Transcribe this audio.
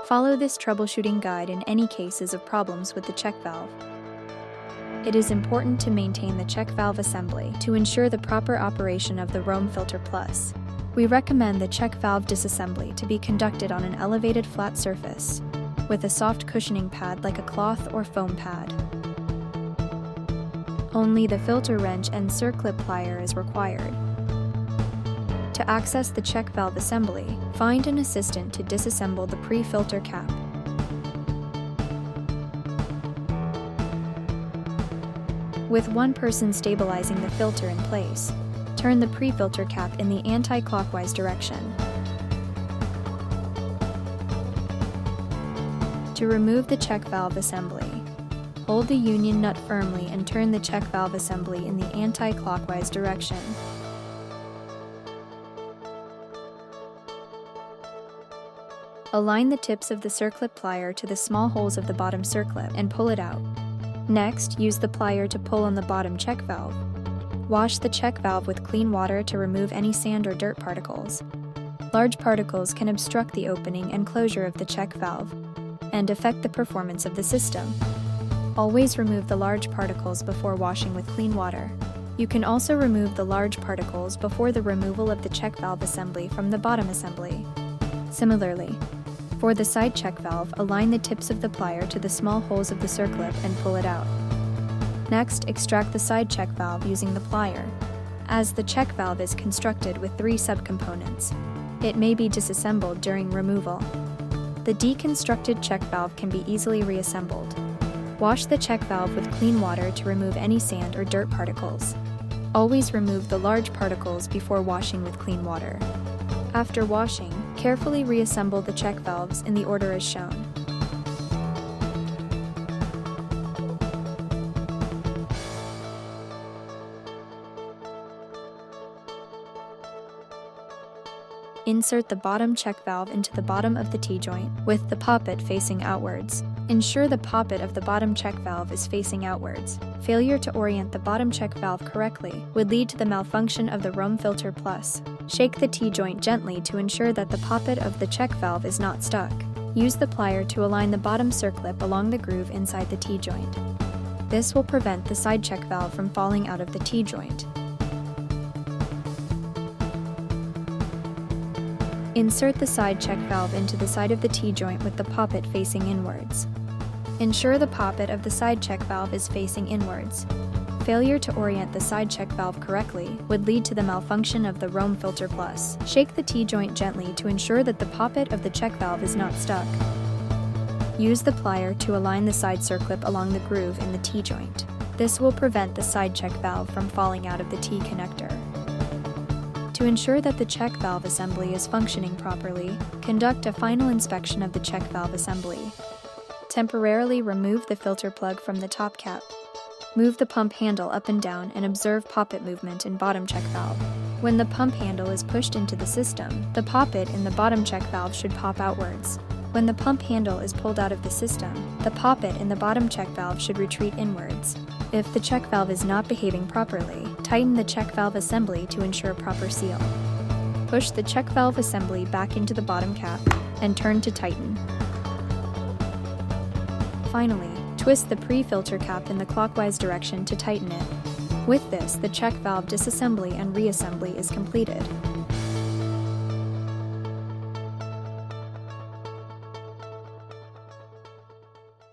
Follow this troubleshooting guide in any cases of problems with the check valve. It is important to maintain the check valve assembly to ensure the proper operation of the ROAMfilter Plus. We recommend the check valve disassembly to be conducted on an elevated flat surface with a soft cushioning pad like a cloth or foam pad. Only the filter wrench and circlip plier is required. To access the check valve assembly, find an assistant to disassemble the pre-filter cap. With one person stabilizing the filter in place, turn the pre-filter cap in the anti-clockwise direction. To remove the check valve assembly, hold the union nut firmly and turn the check valve assembly in the anti-clockwise direction. Align the tips of the circlip plier to the small holes of the bottom circlip and pull it out. Next, use the plier to pull on the bottom check valve. Wash the check valve with clean water to remove any sand or dirt particles. Large particles can obstruct the opening and closure of the check valve and affect the performance of the system. Always remove the large particles before washing with clean water. You can also remove the large particles before the removal of the check valve assembly from the bottom assembly. Similarly, for the side check valve, align the tips of the plier to the small holes of the circlip and pull it out. Next, extract the side check valve using the plier. As the check valve is constructed with 3 subcomponents, it may be disassembled during removal. The deconstructed check valve can be easily reassembled. Wash the check valve with clean water to remove any sand or dirt particles. Always remove the large particles before washing with clean water. After washing, carefully reassemble the check valves in the order as shown. Insert the bottom check valve into the bottom of the T-joint with the poppet facing outwards. Ensure the poppet of the bottom check valve is facing outwards. Failure to orient the bottom check valve correctly would lead to the malfunction of the ROAMfilter Plus. Shake the T-joint gently to ensure that the poppet of the check valve is not stuck. Use the plier to align the bottom circlip along the groove inside the T-joint. This will prevent the side check valve from falling out of the T-joint. Insert the side check valve into the side of the T-joint with the poppet facing inwards. Ensure the poppet of the side check valve is facing inwards. Failure to orient the side check valve correctly would lead to the malfunction of the ROAMfilter Plus. Shake the T-joint gently to ensure that the poppet of the check valve is not stuck. Use the plier to align the side circlip along the groove in the T-joint. This will prevent the side check valve from falling out of the T-connector. To ensure that the check valve assembly is functioning properly, conduct a final inspection of the check valve assembly. Temporarily remove the filter plug from the top cap. Move the pump handle up and down and observe poppet movement in bottom check valve. When the pump handle is pushed into the system, the poppet in the bottom check valve should pop outwards. When the pump handle is pulled out of the system, the poppet in the bottom check valve should retreat inwards. If the check valve is not behaving properly, tighten the check valve assembly to ensure proper seal. Push the check valve assembly back into the bottom cap and turn to tighten. Finally, twist the pre-filter cap in the clockwise direction to tighten it. With this, the check valve disassembly and reassembly is completed.